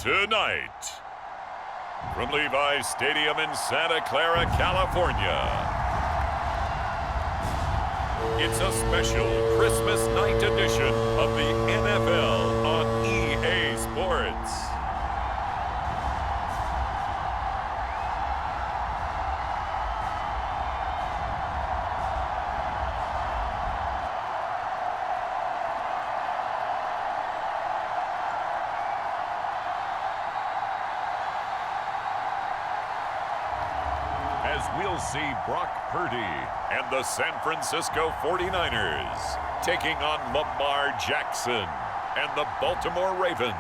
Tonight, from Levi Stadium in Santa Clara, California, it's a special Christmas night edition of the NFL on EA Sports. As we'll see Brock Purdy and the San Francisco 49ers taking on Lamar Jackson and the Baltimore Ravens.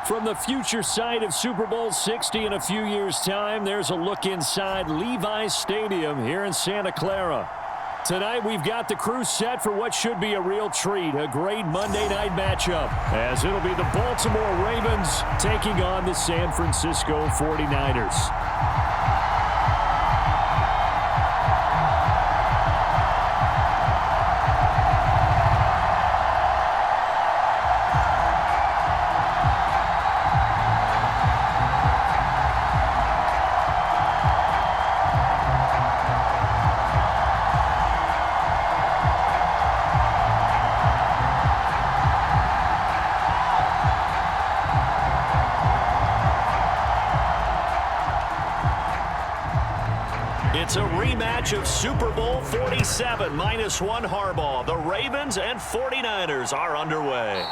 From the future site of Super Bowl 60 in a few years' time, there's a look inside Levi Stadium here in Santa Clara. Tonight, we've got the crew set for what should be a real treat, a great Monday night matchup, as it'll be the Baltimore Ravens taking on the San Francisco 49ers. It's a rematch of Super Bowl 47, -1 Harbaugh. The Ravens and 49ers are underway.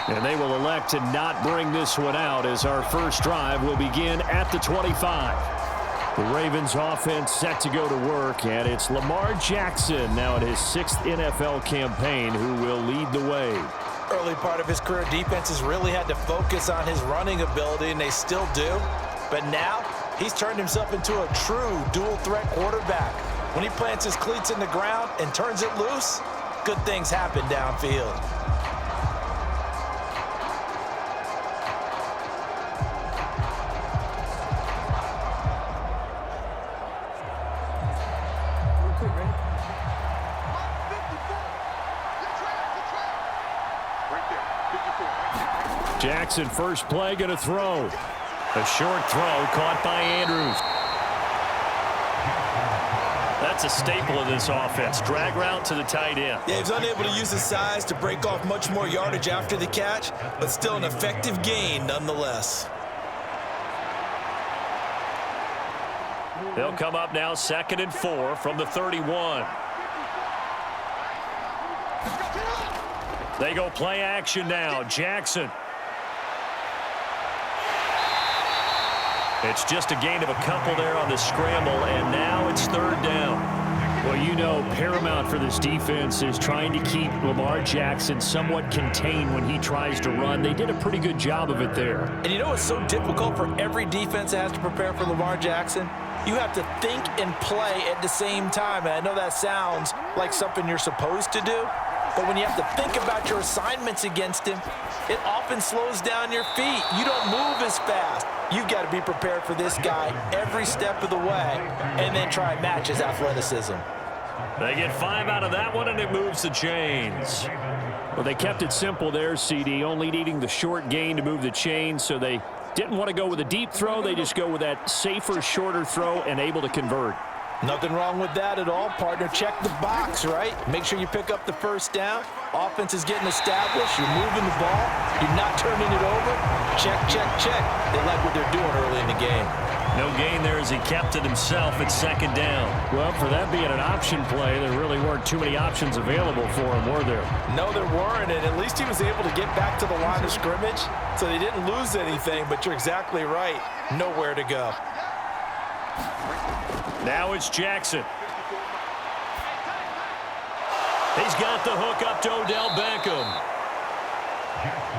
And they will elect to not bring this one out as our first drive will begin at the 25. The Ravens offense set to go to work, and it's Lamar Jackson now in his 6th NFL campaign who will lead the way. Early part of his career, defenses really had to focus on his running ability, and they still do. But now, he's turned himself into a true dual-threat quarterback. When he plants his cleats in the ground and turns it loose, good things happen downfield. Jackson, first play, going to throw. A short throw caught by Andrews. That's a staple of this offense. Drag route to the tight end. Yeah, he's unable to use his size to break off much more yardage after the catch, but still an effective gain nonetheless. They'll come up now 2nd and 4 from the 31. They go play action now. Jackson. It's just a gain of a couple there on the scramble, and now it's 3rd down. Well, you know, paramount for this defense is trying to keep Lamar Jackson somewhat contained when he tries to run. They did a pretty good job of it there. And you know what's so difficult for every defense that has to prepare for Lamar Jackson? You have to think and play at the same time. And I know that sounds like something you're supposed to do, but when you have to think about your assignments against him, it often slows down your feet. You don't move as fast. You've got to be prepared for this guy every step of the way and then try and match his athleticism. They get 5 out of that one, and it moves the chains. Well, they kept it simple there, CD, only needing the short gain to move the chains, so they didn't want to go with a deep throw. They just go with that safer, shorter throw and able to convert. Nothing wrong with that at all, partner. Check the box, right? Make sure you pick up the first down. Offense is getting established. You're moving the ball. You're not turning it over. Check, check, check. They like what they're doing early in the game. No gain there as he kept it himself at 2nd down. Well, for that being an option play, there really weren't too many options available for him, were there? No, there weren't, and at least he was able to get back to the line of scrimmage, so they didn't lose anything, but you're exactly right. Nowhere to go. Now it's Jackson. He's got the hook up to Odell Beckham.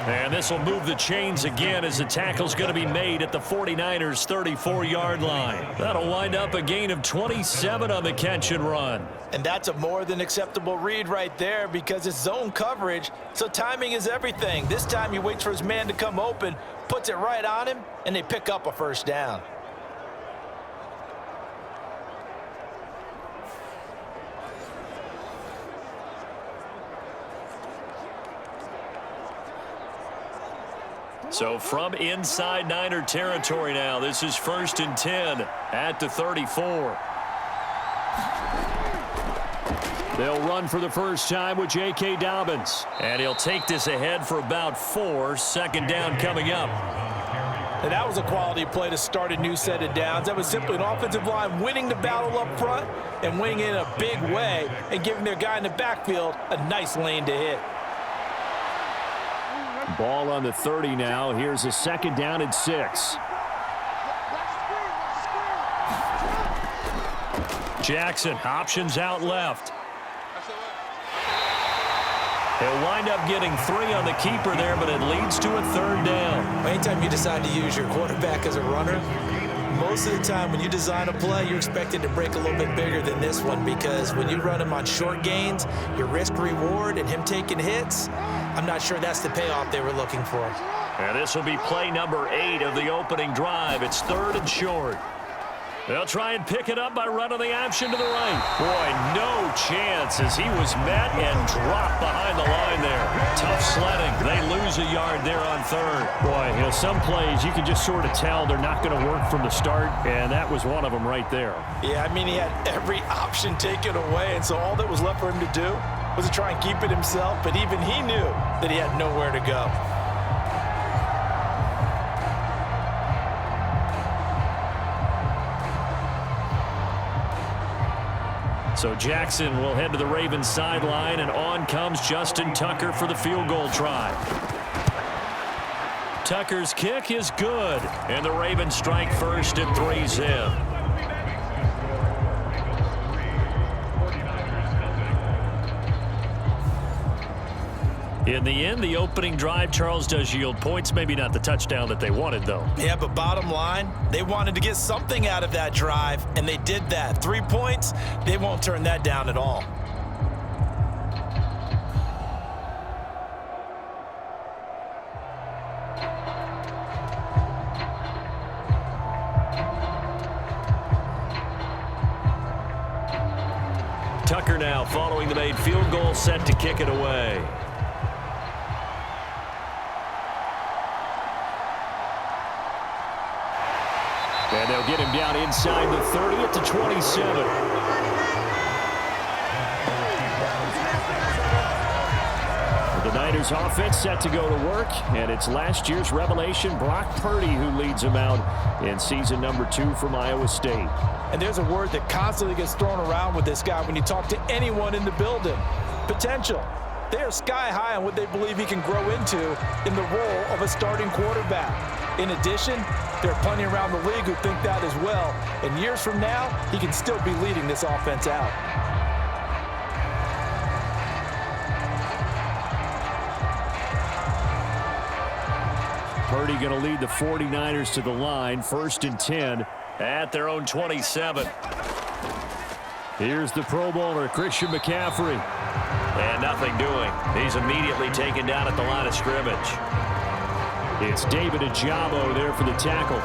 And this will move the chains again as the tackle's going to be made at the 49ers' 34-yard line. That'll wind up a gain of 27 on the catch and run. And that's a more than acceptable read right there because it's zone coverage, so timing is everything. This time he waits for his man to come open, puts it right on him, and they pick up a first down. So from inside Niner territory now, this is 1st and 10 at the 34. They'll run for the first time with J.K. Dobbins. And he'll take this ahead for about 4. Second down coming up. And that was a quality play to start a new set of downs. That was simply an offensive line winning the battle up front and winning it in a big way and giving their guy in the backfield a nice lane to hit. Ball on the 30 now. Here's a second down and 6. Jackson options out left. He'll wind up getting 3 on the keeper there, but it leads to a 3rd down. Anytime you decide to use your quarterback as a runner, most of the time when you design a play, you're expected to break a little bit bigger than this one, because when you run him on short gains, your risk-reward and him taking hits, I'm not sure that's the payoff they were looking for. And this will be play number 8 of the opening drive. It's 3rd and short. They'll try and pick it up by running the option to the right. Boy, no chance as he was met and dropped behind the line there. Tough sledding. They lose a yard there on 3rd. Boy, some plays you can just sort of tell they're not going to work from the start, and that was one of them right there. Yeah, I mean, he had every option taken away, and so all that was left for him to do was to try and keep it himself, but even he knew that he had nowhere to go. So Jackson will head to the Ravens sideline, and on comes Justin Tucker for the field goal try. Tucker's kick is good, and the Ravens strike first at 3-zip. In the end, the opening drive, Charles, does yield points. Maybe not the touchdown that they wanted, though. Yeah, but bottom line, they wanted to get something out of that drive, and they did that. 3 points, they won't turn that down at all. Tucker now following the made field goal, set to kick it away. And they'll get him down inside the 30 at the 27. The Niners offense set to go to work, and it's last year's revelation, Brock Purdy, who leads them out in season number 2 from Iowa State. And there's a word that constantly gets thrown around with this guy when you talk to anyone in the building: potential. They are sky high on what they believe he can grow into in the role of a starting quarterback. In addition, there are plenty around the league who think that as well. And years from now, he can still be leading this offense out. Purdy going to lead the 49ers to the line, 1st and 10 at their own 27. Here's the Pro Bowler, Christian McCaffrey. And nothing doing. He's immediately taken down at the line of scrimmage. It's David Ajabo there for the tackle.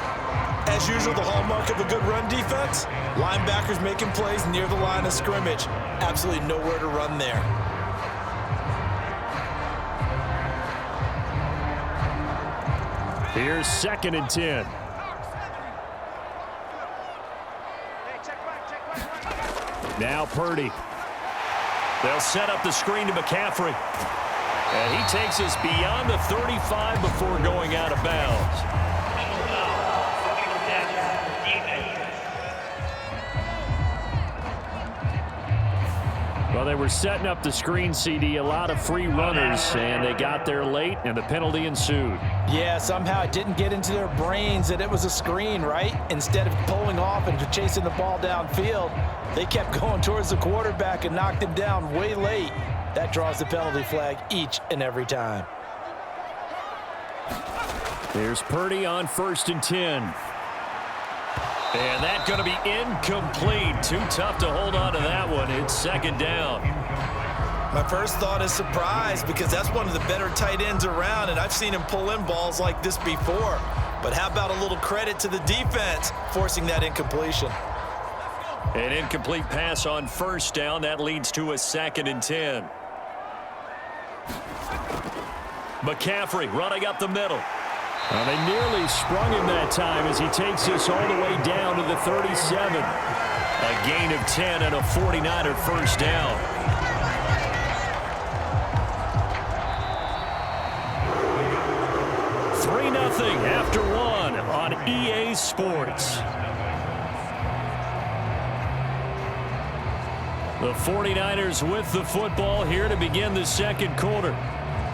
As usual, the hallmark of a good run defense, linebackers making plays near the line of scrimmage. Absolutely nowhere to run there. Here's 2nd and 10. Now Purdy. They'll set up the screen to McCaffrey. And he takes us beyond the 35 before going out of bounds. Well, they were setting up the screen, CD, a lot of free runners, and they got there late, and the penalty ensued. Yeah, somehow it didn't get into their brains that it was a screen, right? Instead of pulling off and chasing the ball downfield, they kept going towards the quarterback and knocked him down way late. That draws the penalty flag each and every time. Here's Purdy on 1st and 10. And that's going to be incomplete. Too tough to hold on to that one. It's 2nd down. My first thought is surprise, because that's one of the better tight ends around, and I've seen him pull in balls like this before. But how about a little credit to the defense forcing that incompletion? An incomplete pass on 1st down. That leads to a 2nd and 10. McCaffrey running up the middle. They nearly sprung him that time as he takes this all the way down to the 37. A gain of 10 and a 49er first down. After one on EA Sports. The 49ers with the football here to begin the second quarter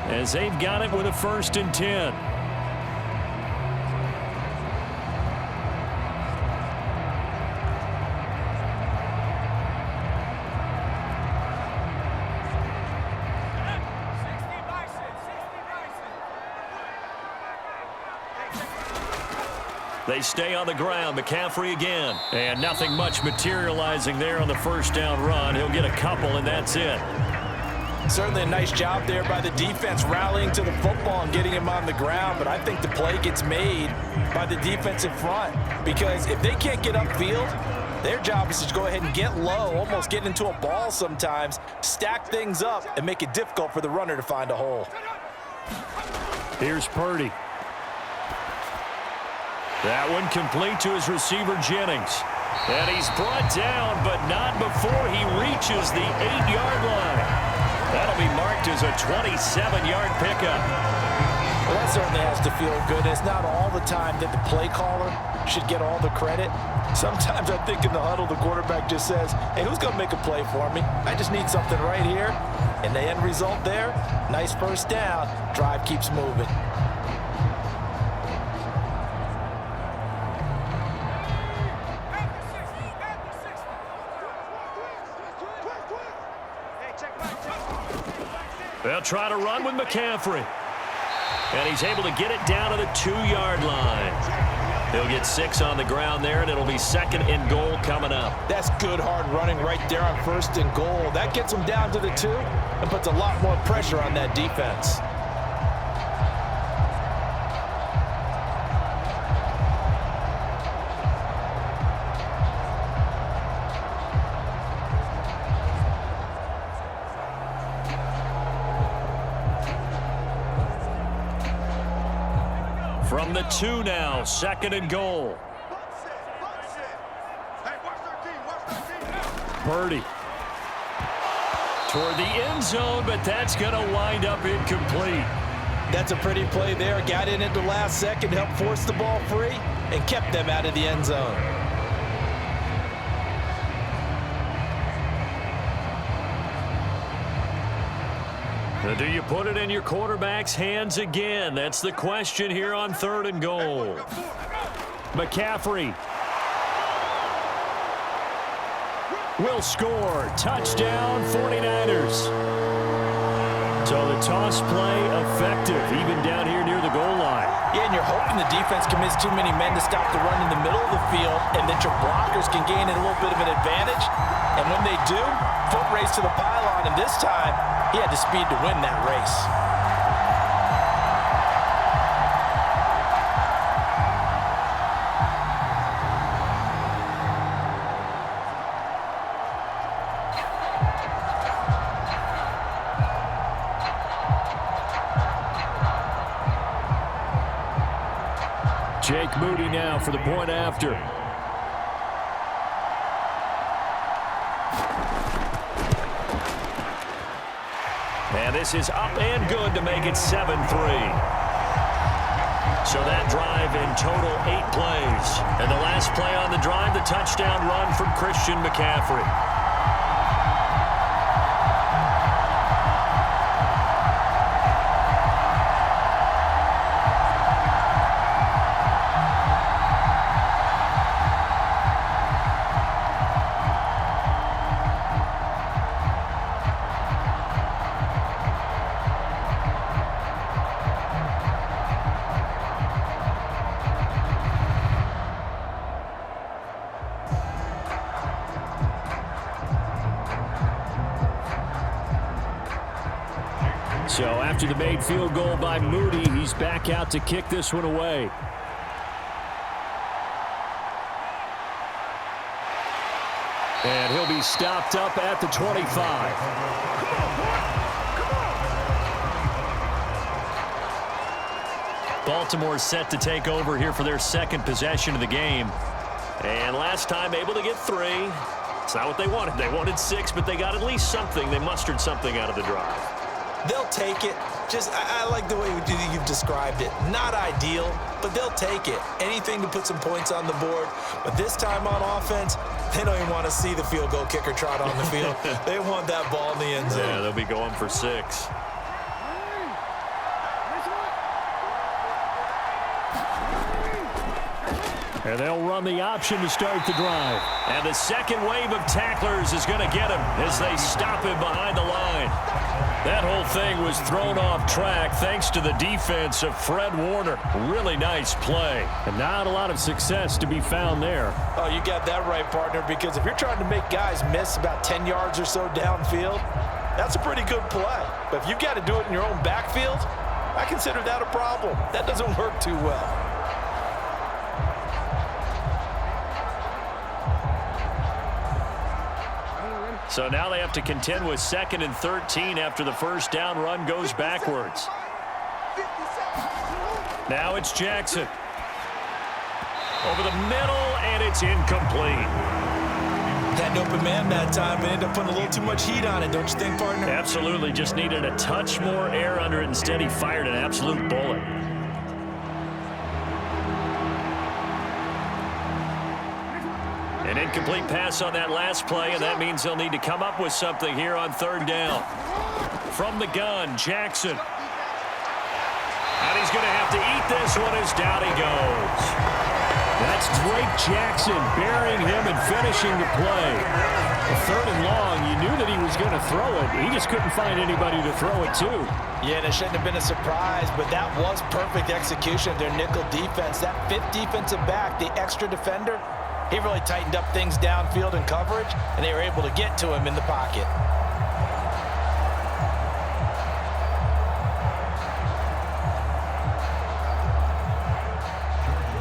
as they've got it with a 1st and 10. They stay on the ground. McCaffrey again. And nothing much materializing there on the first down run. He'll get a couple, and that's it. Certainly a nice job there by the defense rallying to the football and getting him on the ground. But I think the play gets made by the defensive front. Because if they can't get upfield, their job is to go ahead and get low, almost get into a ball sometimes, stack things up, and make it difficult for the runner to find a hole. Here's Purdy. That one complete to his receiver, Jennings. And he's brought down, but not before he reaches the 8-yard line. That'll be marked as a 27-yard pickup. Well, that certainly has to feel good. It's not all the time that the play caller should get all the credit. Sometimes I think in the huddle, the quarterback just says, hey, who's going to make a play for me? I just need something right here. And the end result there, nice first down. Drive keeps moving. They'll try to run with McCaffrey. And he's able to get it down to the 2-yard line. He'll get 6 on the ground there, and it'll be 2nd and goal coming up. That's good hard running right there on 1st and goal. That gets him down to the 2 and puts a lot more pressure on that defense. From the 2 now, 2nd and goal. Purdy. Toward the end zone, but that's going to wind up incomplete. That's a pretty play there. Got in at the last second, helped force the ball free, and kept them out of the end zone. Do you put it in your quarterback's hands again? That's the question here on 3rd and goal. McCaffrey will score. Touchdown, 49ers. So the toss play effective, even down here near the goal line. Yeah, and you're hoping the defense commits too many men to stop the run in the middle of the field and that your blockers can gain a little bit of an advantage. And when they do, foot race to the pylon, and this time, he had the speed to win that race. Jake Moody now for the point after. And this is up and good to make it 7-3. So that drive in total 8 plays. And the last play on the drive, the touchdown run from Christian McCaffrey. So after the made field goal by Moody, he's back out to kick this one away. And he'll be stopped up at the 25. Baltimore set to take over here for their second possession of the game. And last time able to get 3. It's not what they wanted. They wanted 6, but they got at least something. They mustered something out of the drive. They'll take it. I like the way you've described it. Not ideal, but they'll take it. Anything to put some points on the board. But this time on offense, they don't even want to see the field goal kicker trot on the field. They want that ball in the end zone. Yeah, they'll be going for 6. And they'll run the option to start the drive. And the second wave of tacklers is going to get him as they stop him behind the line. That whole thing was thrown off track thanks to the defense of Fred Warner. Really nice play. And not a lot of success to be found there. Oh, you got that right, partner, because if you're trying to make guys miss about 10 yards or so downfield, that's a pretty good play. But if you've got to do it in your own backfield, I consider that a problem. That doesn't work too well. So now they have to contend with 2nd and 13 after the first down run goes backwards. Now it's Jackson. Over the middle, and it's incomplete. Had an open man that time, but ended up putting a little too much heat on it, don't you think, partner? Absolutely. Just needed a touch more air under it. Instead, he fired an absolute bullet. An incomplete pass on that last play, and that means they'll need to come up with something here on 3rd down. From the gun, Jackson. And he's going to have to eat this one as down he goes. That's Drake Jackson burying him and finishing the play. A 3rd and long, you knew that he was going to throw it. He just couldn't find anybody to throw it to. Yeah, and it shouldn't have been a surprise, but that was perfect execution of their nickel defense. That 5th defensive back, the extra defender, he really tightened up things downfield in coverage, and they were able to get to him in the pocket.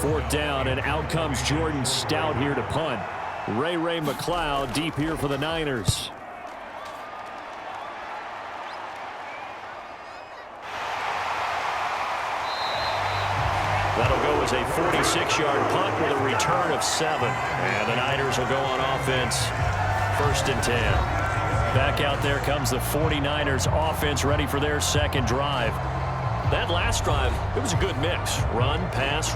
Fourth down, and out comes Jordan Stout here to punt. Ray McLeod deep here for the Niners. That'll go as a 46-yard punt with a return of 7. And the Niners will go on offense, 1st and 10. Back out there comes the 49ers offense ready for their second drive. That last drive, it was a good mix. Run, pass,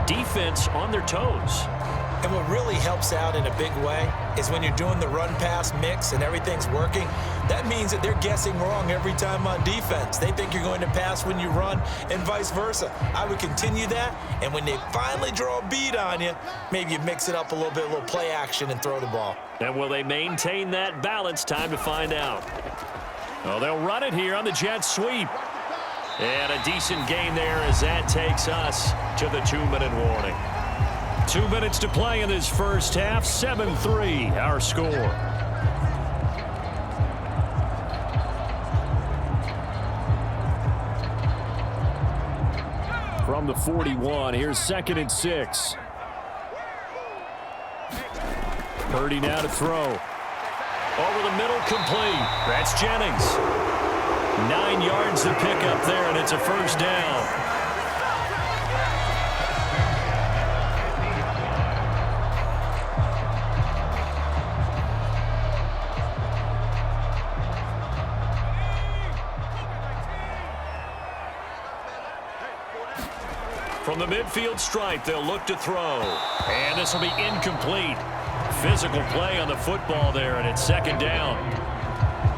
defense on their toes. And what really helps out in a big way is when you're doing the run-pass mix and everything's working, that means that they're guessing wrong every time on defense. They think you're going to pass when you run and vice versa. I would continue that, and when they finally draw a beat on you, maybe you mix it up a little bit, a little play action, and throw the ball. And will they maintain that balance? Time to find out. Well, they'll run it here on the jet sweep. And a decent gain there as that takes us to the 2-minute warning. 2 minutes to play in this first half. 7-3 our score. From the 41, here's 2nd and 6. Purdy now to throw. Over the middle, complete. That's Jennings. 9 yards to pick up there, and it's a 1st down. From the midfield stripe, they'll look to throw. And this will be incomplete. Physical play on the football there, and it's 2nd down.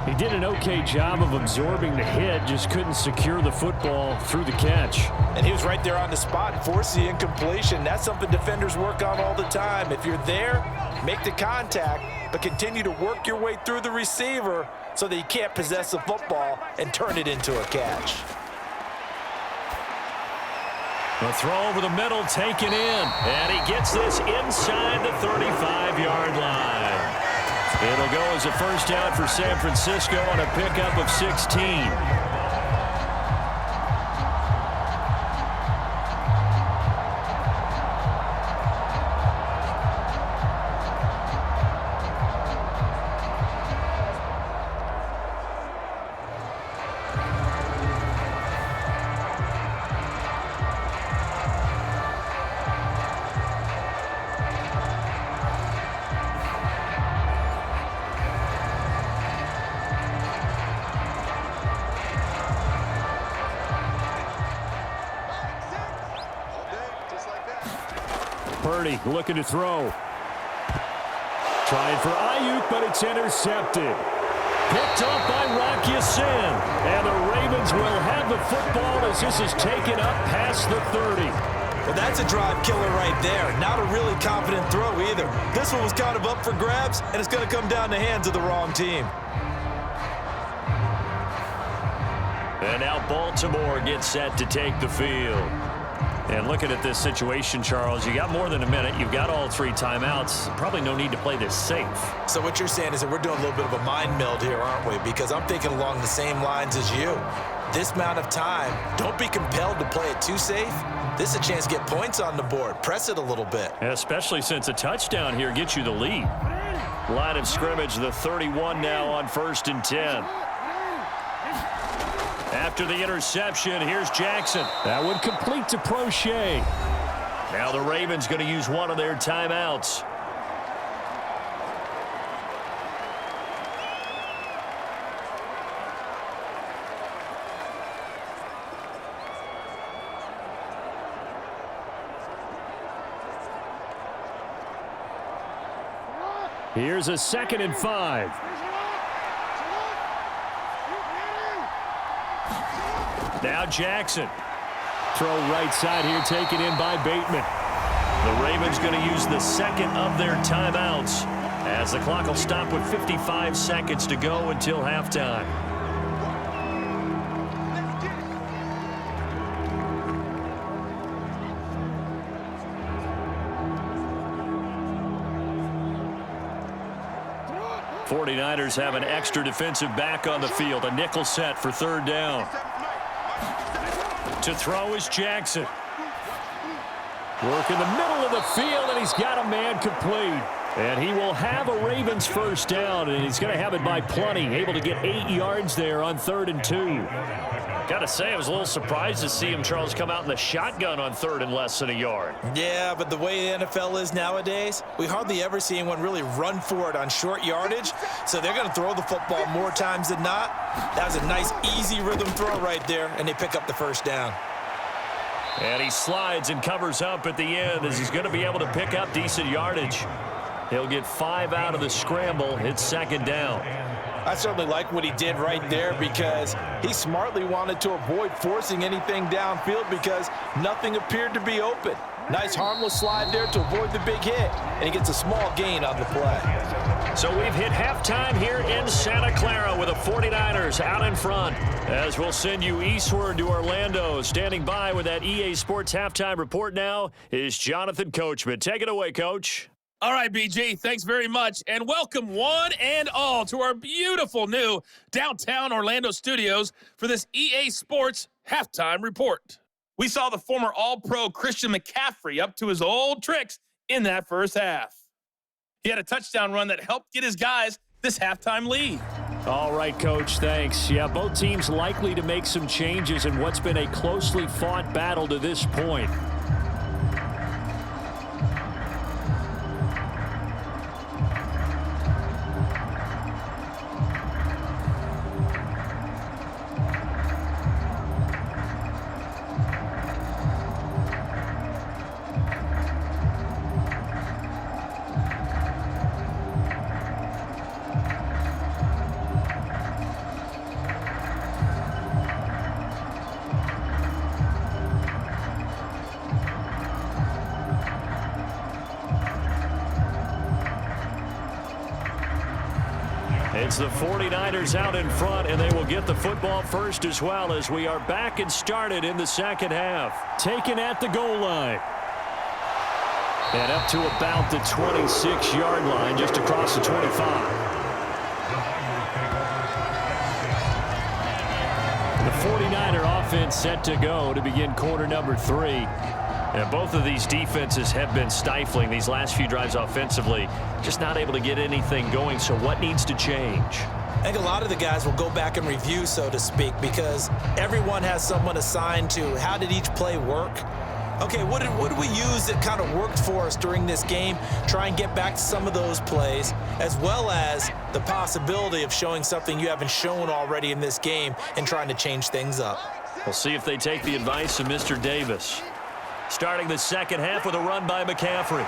He did an okay job of absorbing the hit, just couldn't secure the football through the catch. And he was right there on the spot and forced the incompletion. That's something defenders work on all the time. If you're there, make the contact, but continue to work your way through the receiver so that you can't possess the football and turn it into a catch. The throw over the middle taken in, and he gets this inside the 35-yard line. It'll go as a 1st down for San Francisco on a pickup of 16. Purdy looking to throw. Trying for Ayuk, but it's intercepted. Picked off by Rocky Sin. And the Ravens will have the football as this is taken up past the 30. Well, that's a drive killer right there. Not a really confident throw either. This one was kind of up for grabs, and it's going to come down the hands of the wrong team. And now Baltimore gets set to take the field. And looking at this situation, Charles, you got more than a minute. You've got all 3 timeouts. Probably no need to play this safe. So what you're saying is that we're doing a little bit of a mind meld here, aren't we? Because I'm thinking along the same lines as you. This amount of time, don't be compelled to play it too safe. This is a chance to get points on the board. Press it a little bit. Especially since a touchdown here gets you the lead. Line of scrimmage, the 31 now on 1st and 10. After the interception, here's Jackson. That would complete to Prochet. Now the Ravens going to use one of their timeouts. Here's a 2nd and 5. Now Jackson. Throw right side here taken in by Bateman. The Ravens going to use the 2nd of their timeouts as the clock will stop with 55 seconds to go until halftime. '49ers have an extra defensive back on the field. A nickel set for 3rd down. To throw is Jackson. Work in the middle of the field, and he's got a man complete. And he will have a Ravens 1st down, and he's going to have it by plenty. Able to get 8 yards there on 3rd and 2. Got to say, I was a little surprised to see him, Charles, come out in the shotgun on 3rd and less than a yard. Yeah, but the way the NFL is nowadays, we hardly ever see anyone really run for it on short yardage. So they're going to throw the football more times than not. That was a nice, easy rhythm throw right there, and they pick up the 1st down. And he slides and covers up at the end as he's going to be able to pick up decent yardage. He'll get 5 out of the scramble. It's 2nd down. I certainly like what he did right there because he smartly wanted to avoid forcing anything downfield because nothing appeared to be open. Nice harmless slide there to avoid the big hit, and he gets a small gain on the play. So we've hit halftime here in Santa Clara with the 49ers out in front. As we'll send you eastward to Orlando. Standing by with that EA Sports halftime report now is Jonathan Coachman. Take it away, Coach. All right, BG, thanks very much, and welcome one and all to our beautiful new downtown Orlando studios for this EA Sports halftime report. We saw the former All-Pro Christian McCaffrey up to his old tricks in that first half. He had a touchdown run that helped get his guys this halftime lead. All right, Coach, thanks. Yeah, both teams likely to make some changes in what's been a closely fought battle to this point. It's the 49ers out in front, and they will get the football first as well as we are back and started in the 2nd half. Taken at the goal line. And up to about the 26-yard line, just across the 25. The 49er offense set to go to begin quarter number 3. And both of these defenses have been stifling these last few drives offensively. Just not able to get anything going, so what needs to change? I think a lot of the guys will go back and review, so to speak, because everyone has someone assigned to how did each play work. Okay, what did we use that kind of worked for us during this game? Try and get back to some of those plays, as well as the possibility of showing something you haven't shown already in this game and trying to change things up. We'll see if they take the advice of Mr. Davis. Starting the second half with a run by McCaffrey.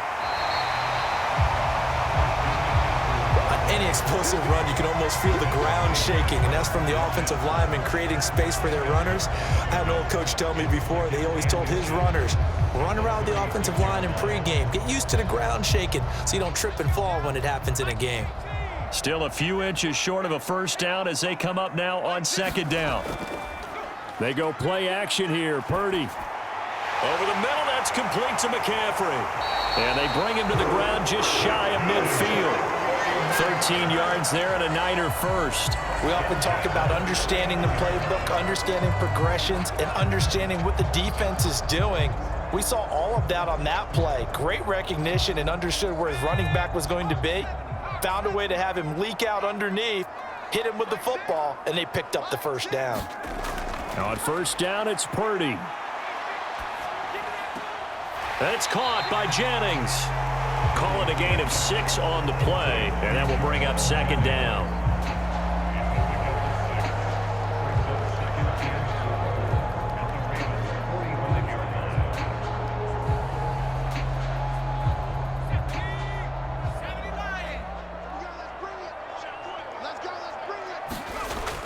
Any explosive run, you can almost feel the ground shaking, and that's from the offensive linemen creating space for their runners. I had an old coach tell me before, they always told his runners, run around the offensive line in pregame. Get used to the ground shaking so you don't trip and fall when it happens in a game. Still a few inches short of a first down as they come up now on second down. They go play action here. Purdy. Over the middle, that's complete to McCaffrey. And they bring him to the ground just shy of midfield. 13 yards there and a Niner first. We often talk about understanding the playbook, understanding progressions, and understanding what the defense is doing. We saw all of that on that play. Great recognition and understood where his running back was going to be. Found a way to have him leak out underneath, hit him with the football, and they picked up the first down. On first down, it's Purdy. That's caught by Jennings. Call it a gain of 6 on the play, and that will bring up second down.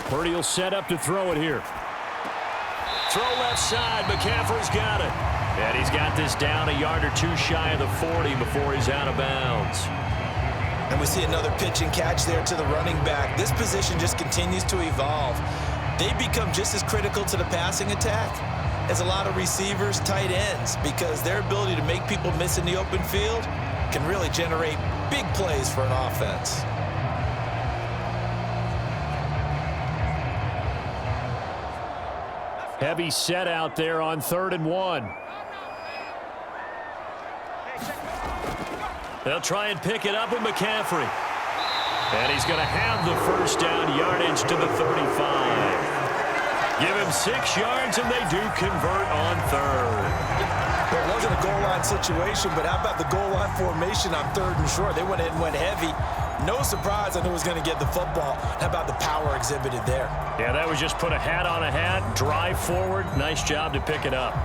Purdy will set up to throw it here. Throw left side. McCaffrey's got it. And he's got this down a yard or two shy of the 40 before he's out of bounds. And we see another pitch and catch there to the running back. This position just continues to evolve. They become just as critical to the passing attack as a lot of receivers, tight ends, because their ability to make people miss in the open field can really generate big plays for an offense. Heavy set out there on 3rd and 1. They'll try and pick it up with McCaffrey. And he's going to have the first down yardage to the 35. Give him 6 yards, and they do convert on 3rd. It wasn't a goal line situation, but how about the goal line formation on 3rd and short? They went in and went heavy. No surprise, I knew he was going to get the football. How about the power exhibited there? Yeah, that was just put a hat on a hat, drive forward. Nice job to pick it up.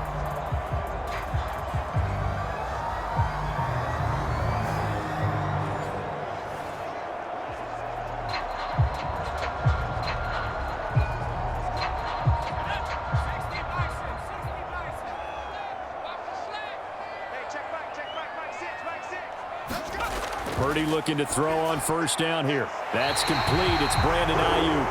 Purdy looking to throw on first down here. That's complete. It's Brandon Ayuk.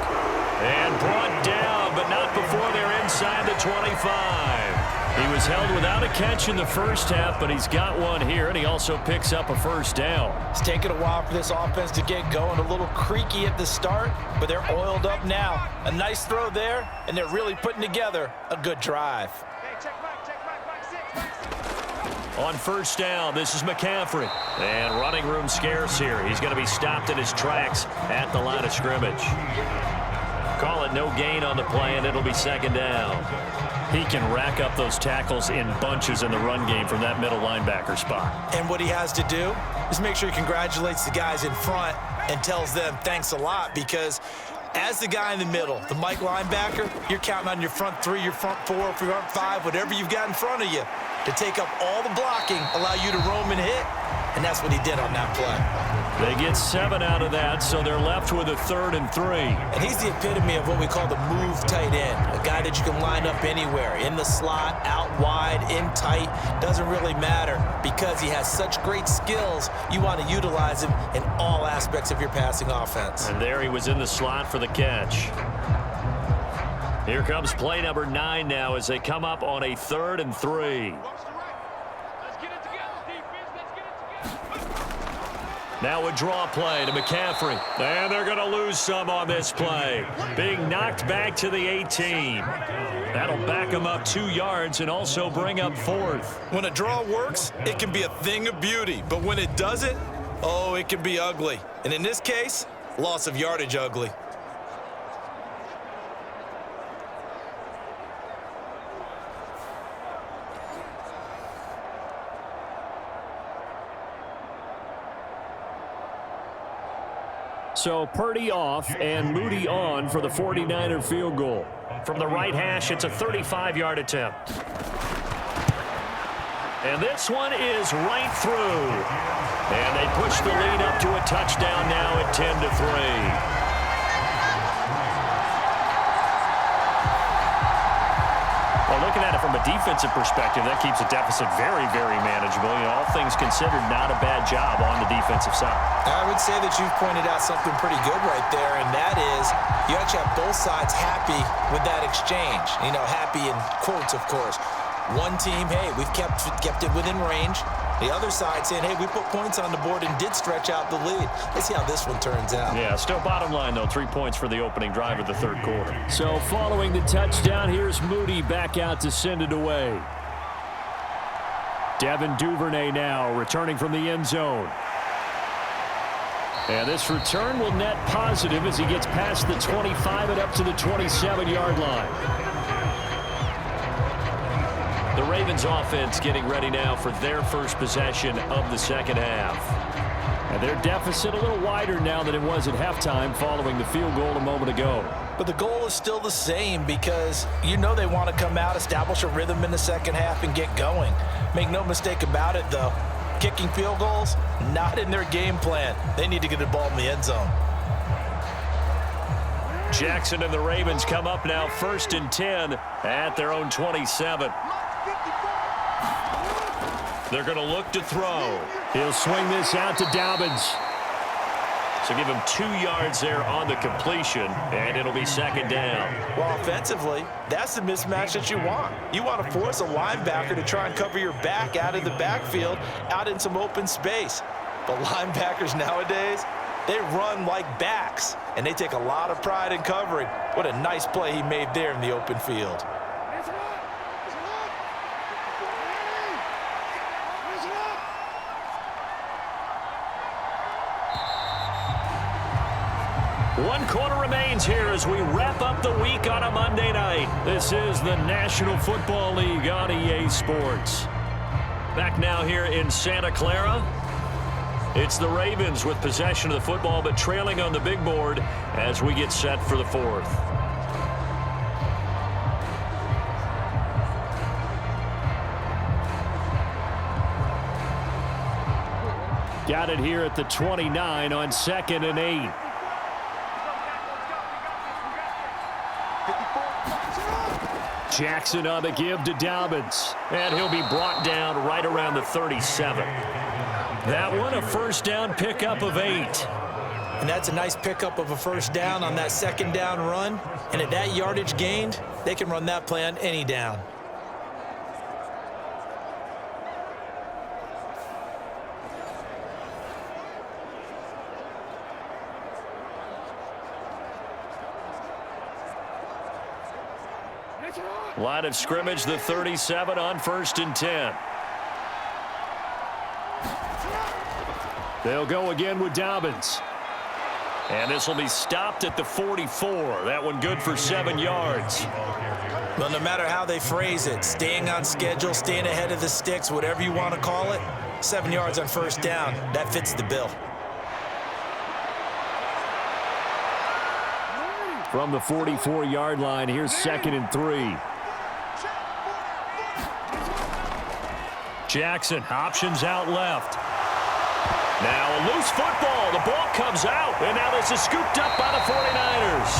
And brought down, but not before they're inside the 25. He was held without a catch in the first half, but he's got one here, and he also picks up a first down. It's taken a while for this offense to get going. A little creaky at the start, but they're oiled up now. A nice throw there, and they're really putting together a good drive. On first down, this is McCaffrey. And running room scarce here. He's going to be stopped in his tracks at the line of scrimmage. Call it no gain on the play, and it'll be second down. He can rack up those tackles in bunches in the run game from that middle linebacker spot. And what he has to do is make sure he congratulates the guys in front and tells them thanks a lot, because as the guy in the middle, the Mike linebacker, you're counting on your front 3, your front 4, your front 5, whatever you've got in front of you to take up all the blocking, allow you to roam and hit, and that's what he did on that play. They get 7 out of that, so they're left with a 3rd and 3. And he's the epitome of what we call the move tight end, a guy that you can line up anywhere, in the slot, out wide, in tight, doesn't really matter, because he has such great skills, you want to utilize him in all aspects of your passing offense. And there he was in the slot for the catch. Here comes play number 9 now as they come up on a 3rd and 3. Now a draw play to McCaffrey. And they're going to lose some on this play. Being knocked back to the 18. That'll back them up 2 yards and also bring up 4th. When a draw works, it can be a thing of beauty. But when it doesn't, oh, it can be ugly. And in this case, loss of yardage ugly. So Purdy off and Moody on for the 49er field goal. From the right hash, it's a 35-yard attempt. And this one is right through. And they push the lead up to a touchdown now at 10-3. Well, looking at it from a defensive perspective, that keeps the deficit very, very manageable. You know, all things considered, not a bad job on the defensive side. I would say that you've pointed out something pretty good right there, and that is you actually have both sides happy with that exchange. You know, happy in quotes, of course. One team, hey, we've kept it within range. The other side saying, hey, we put points on the board and did stretch out the lead. Let's see how this one turns out. Yeah, still bottom line, though, 3 points for the opening drive of the third quarter. So following the touchdown, here's Moody back out to send it away. Devin Duvernay now returning from the end zone. And this return will net positive as he gets past the 25 and up to the 27-yard line. The Ravens offense getting ready now for their first possession of the second half. And their deficit a little wider now than it was at halftime following the field goal a moment ago. But the goal is still the same because you know they want to come out, establish a rhythm in the second half, and get going. Make no mistake about it, though. Kicking field goals, not in their game plan. They need to get the ball in the end zone. Jackson and the Ravens come up now 1st and 10 at their own 27. They're going to look to throw. He'll swing this out to Dobbins. So give him 2 yards there on the completion, and it'll be second down. Well, offensively, that's the mismatch that you want. You want to force a linebacker to try and cover your back out of the backfield, out in some open space. But linebackers nowadays, they run like backs, and they take a lot of pride in covering. What a nice play he made there in the open field. One quarter remains here as we wrap up the week on a Monday night. This is the National Football League on EA Sports. Back now here in Santa Clara. It's the Ravens with possession of the football, but trailing on the big board as we get set for the fourth. Got it here at the 29 on 2nd and 8. Jackson on the give to Dobbins. And he'll be brought down right around the 37. That one a first down pickup of 8. And that's a nice pickup of a first down on that second down run. And at that yardage gained, they can run that play on any down. Line of scrimmage, the 37 on 1st and 10. They'll go again with Dobbins. And this will be stopped at the 44. That one good for 7 yards. Well, no matter how they phrase it, staying on schedule, staying ahead of the sticks, whatever you want to call it, 7 yards on first down, that fits the bill. From the 44-yard line, here's 2nd and 3. Jackson options out left. Now a loose football. The ball comes out. And now this is scooped up by the 49ers.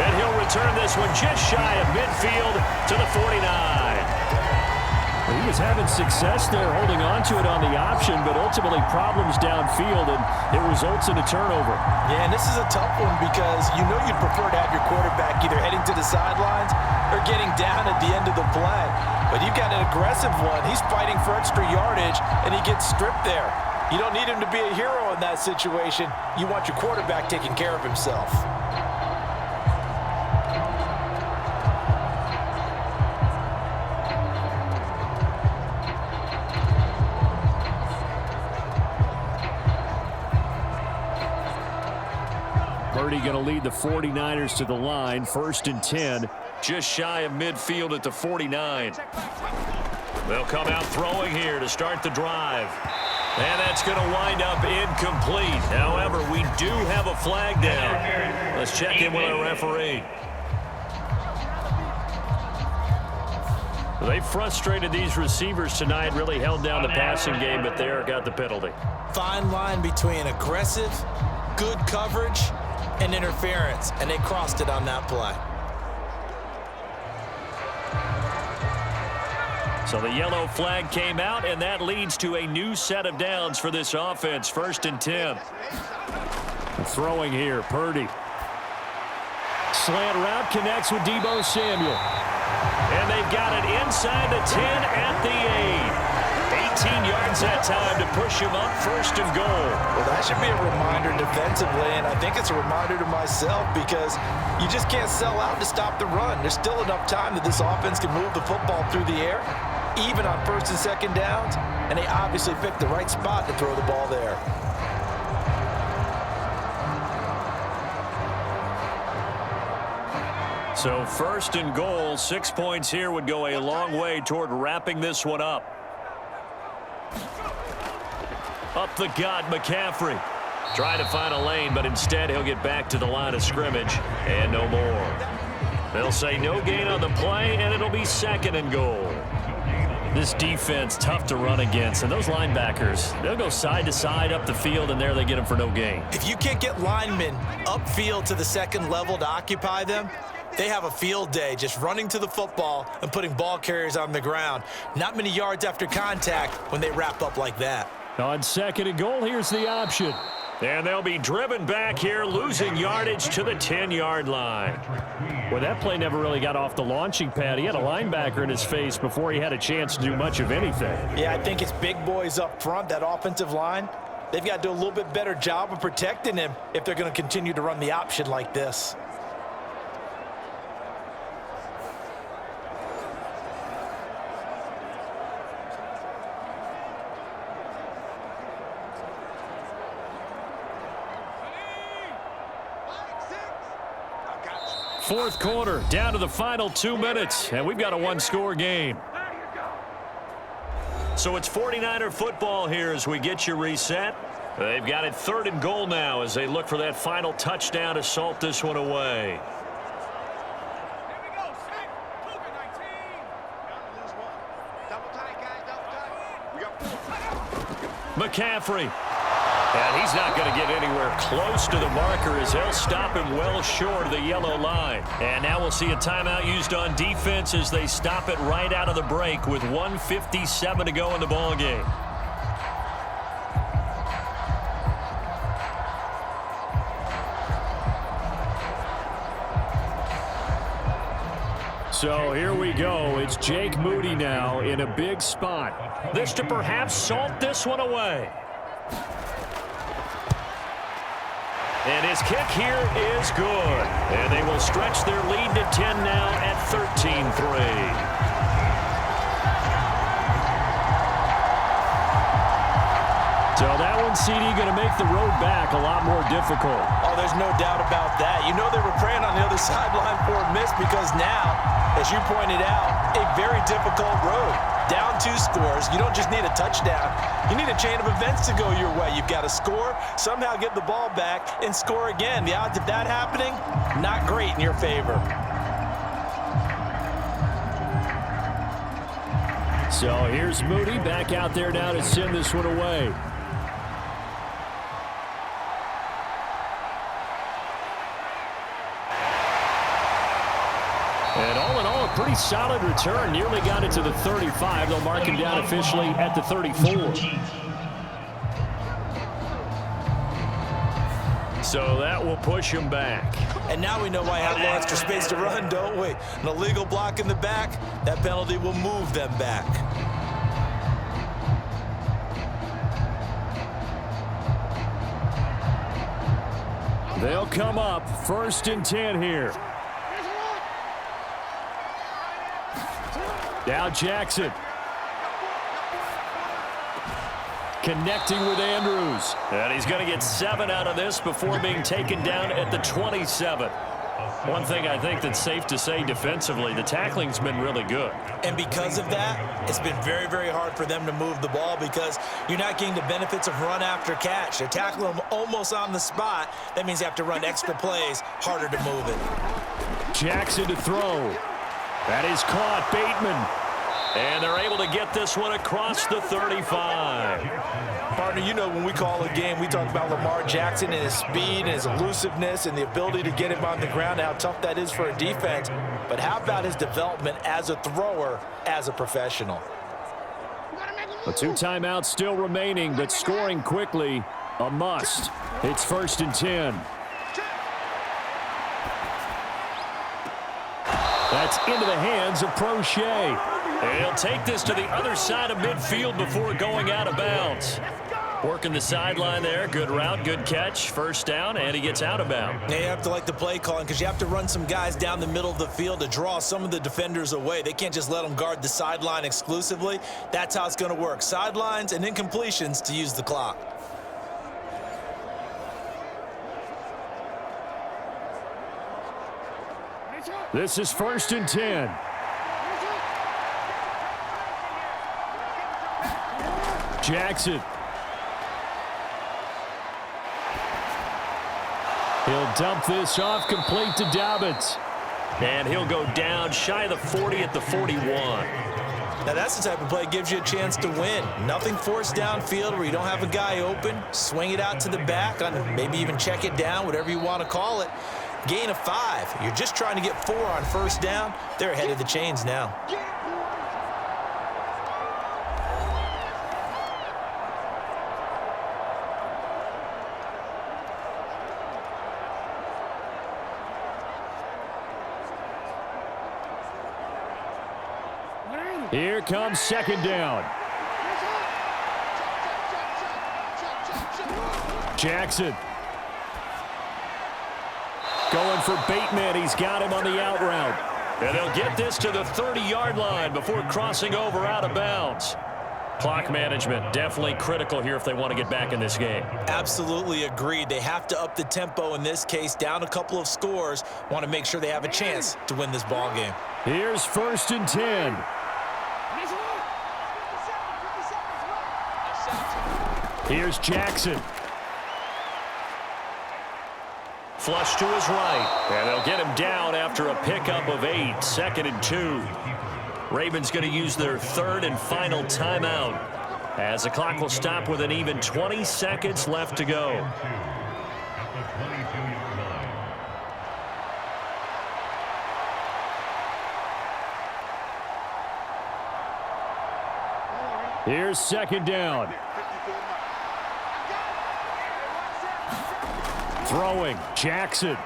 And he'll return this one just shy of midfield to the 49. He was having success there holding on to it on the option, but ultimately problems downfield, and it results in a turnover. Yeah, and this is a tough one because you know you'd prefer to have your quarterback either heading to the sidelines or getting down at the end of the play. But you've got an aggressive one. He's fighting for extra yardage, and he gets stripped there. You don't need him to be a hero in that situation. You want your quarterback taking care of himself. Purdy going to lead the 49ers to the line, 1st and 10, just shy of midfield at the 49. They'll come out throwing here to start the drive. And that's going to wind up incomplete. However, we do have a flag down. Let's check in with our referee. They frustrated these receivers tonight, really held down the passing game, but there got the penalty. Fine line between aggressive, good coverage, and interference, and they crossed it on that play. So the yellow flag came out, and that leads to a new set of downs for this offense. 1st and 10. Throwing here, Purdy. Slant route connects with Deebo Samuel. And they've got it inside the 10 at the 8. 18 yards that time to push him up 1st and goal. Well, that should be a reminder defensively, and I think it's a reminder to myself because you just can't sell out to stop the run. There's still enough time that this offense can move the football through the air, even on 1st and 2nd downs, and they obviously picked the right spot to throw the ball there. So 1st and goal, 6 points here would go a long way toward wrapping this one up. Up the gut, McCaffrey. Trying to find a lane, but instead he'll get back to the line of scrimmage, and no more. They'll say no gain on the play, and it'll be 2nd and goal. This defense, tough to run against, and those linebackers, they'll go side to side up the field, and there they get them for no gain. If you can't get linemen upfield to the 2nd level to occupy them, they have a field day just running to the football and putting ball carriers on the ground. Not many yards after contact when they wrap up like that. On 2nd and goal, here's the option. And they'll be driven back here, losing yardage to the 10-yard line. Well, that play never really got off the launching pad. He had a linebacker in his face before he had a chance to do much of anything. Yeah, I think it's big boys up front, that offensive line. They've got to do a little bit better job of protecting him if they're going to continue to run the option like this. Fourth quarter, down to the final 2 minutes, and we've got a one-score game. So it's 49er football here as we get you reset. They've got it 3rd and goal now as they look for that final touchdown to salt this one away. McCaffrey. And he's not going to get anywhere close to the marker as they'll stop him well short of the yellow line. And now we'll see a timeout used on defense as they stop it right out of the break with 1:57 to go in the ball game. So here we go. It's Jake Moody now in a big spot. This to perhaps salt this one away. And his kick here is good. And they will stretch their lead to 10 now at 13-3. So that one, CD, going to make the road back a lot more difficult. Oh, there's no doubt about that. You know they were praying on the other sideline for a miss because now, as you pointed out, a very difficult road. Down 2 scores. You don't just need a touchdown. You need a chain of events to go your way. You've got to score, somehow get the ball back, and score again. The odds of that happening, not great in your favor. So here's Moody back out there now to send this one away. And all in all, a pretty solid return. Nearly got it to the 35. They'll mark him down officially at the 34. So that will push him back. And now we know why I had a little extra space to run, don't we? An illegal block in the back, that penalty will move them back. They'll come up 1st and 10 here. Now Jackson. Connecting with Andrews. And he's going to get 7 out of this before being taken down at the 27. One thing I think that's safe to say defensively, the tackling's been really good. And because of that, it's been very, very hard for them to move the ball because you're not getting the benefits of run after catch. They're tackling them almost on the spot. That means they have to run extra plays, harder to move it. Jackson to throw. That is caught. Bateman. And they're able to get this one across the 35. Partner, you know when we call a game, we talk about Lamar Jackson and his speed and his elusiveness and the ability to get him on the ground and how tough that is for a defense. But how about his development as a thrower, as a professional? The 2 timeouts still remaining, but scoring quickly, a must. It's 1st and 10. That's into the hands of Prochet. He'll take this to the other side of midfield before going out of bounds. Working the sideline there. Good route, good catch. 1st down, and he gets out of bounds. You have to like the play calling because you have to run some guys down the middle of the field to draw some of the defenders away. They can't just let them guard the sideline exclusively. That's how it's going to work. Sidelines and incompletions to use the clock. This is 1st and 10. Jackson. He'll dump this off complete to Dobbins. And he'll go down shy of the 40 at the 41. Now that's the type of play that gives you a chance to win. Nothing forced downfield where you don't have a guy open. Swing it out to the back, on maybe even check it down, whatever you want to call it. Gain of 5. You're just trying to get 4 on 1st down. They're ahead of the chains now. Here comes 2nd down. Jackson. Going for Bateman. He's got him on the out route. And they'll get this to the 30-yard line before crossing over out of bounds. Clock management definitely critical here if they want to get back in this game. Absolutely agreed. They have to up the tempo in this case, down a couple of scores. Want to make sure they have a chance to win this ball game. Here's 1st and 10. Here's Jackson. Flush to his right. And they'll get him down after a pickup of 8. 2nd and 2. Ravens going to use their 3rd and final timeout as the clock will stop with an even 20 seconds left to go. Here's 2nd down. Throwing, Jackson.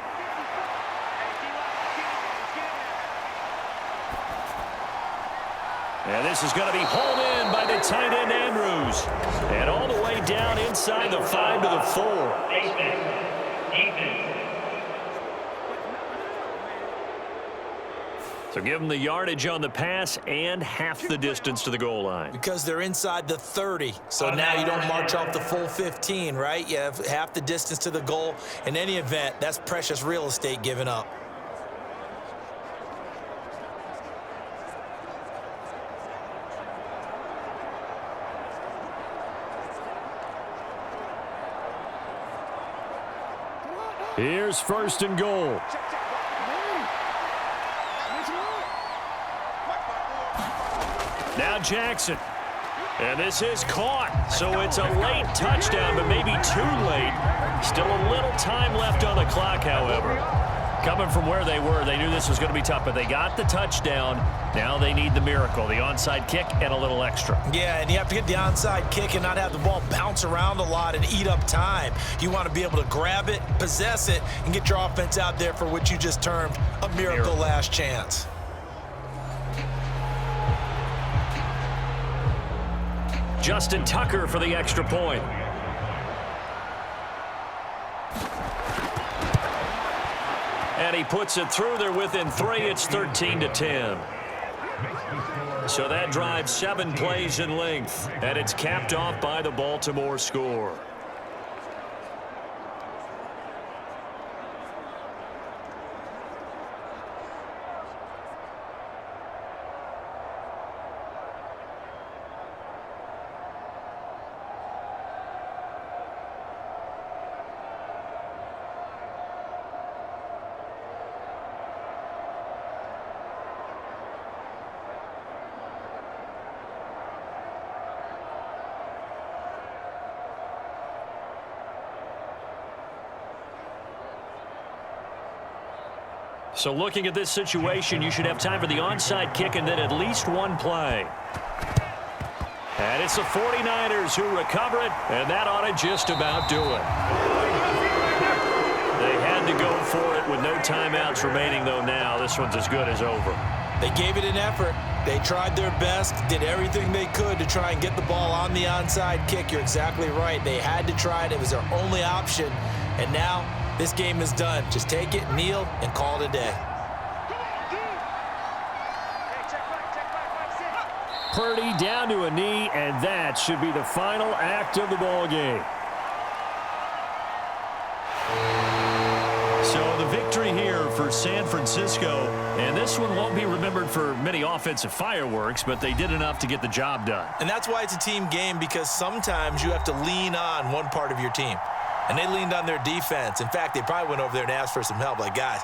And this is going to be hauled in by the tight end Andrews. And all the way down inside the 5 to the 4. So give them the yardage on the pass and half the distance to the goal line. Because they're inside the 30. So now you don't march off the full 15, right? You have half the distance to the goal. In any event, that's precious real estate given up. Here's 1st and goal. Now Jackson. And this is caught. So it's a late touchdown, but maybe too late. Still a little time left on the clock, however. Coming from where they were, they knew this was going to be tough, but they got the touchdown. Now they need the miracle, the onside kick and a little extra. Yeah, and you have to get the onside kick and not have the ball bounce around a lot and eat up time. You want to be able to grab it, possess it, and get your offense out there for what you just termed a miracle last chance. Justin Tucker for the extra point. And he puts it through. They're within 3. It's 13-10. So that drives 7 plays in length. And it's capped off by the Baltimore score. So looking at this situation, you should have time for the onside kick and then at least one play. And it's the 49ers who recover it, and that ought to just about do it. They had to go for it with no timeouts remaining, though now this one's as good as over. They gave it an effort. They tried their best, did everything they could to try and get the ball on the onside kick. You're exactly right. They had to try it. It was their only option. And now this game is done. Just take it, kneel, and call it a day. Purdy down to a knee, and that should be the final act of the ball game. So the victory here for San Francisco, and this one won't be remembered for many offensive fireworks, but they did enough to get the job done. And that's why it's a team game, because sometimes you have to lean on one part of your team. And they leaned on their defense. In fact, they probably went over there and asked for some help. Like, guys,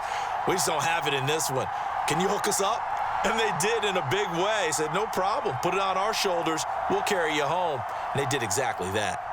we just don't have it in this one. Can you hook us up? And they did in a big way. Said, no problem. Put it on our shoulders. We'll carry you home. And they did exactly that.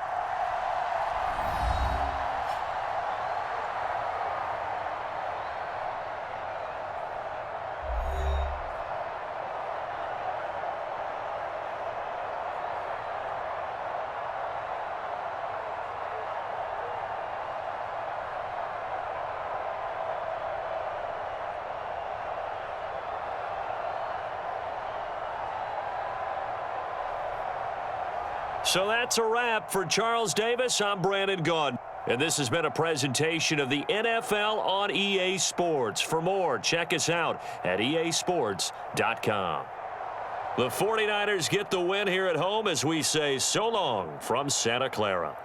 So that's a wrap for Charles Davis. I'm Brandon Gaudin. And this has been a presentation of the NFL on EA Sports. For more, check us out at easports.com. The 49ers get the win here at home as we say so long from Santa Clara.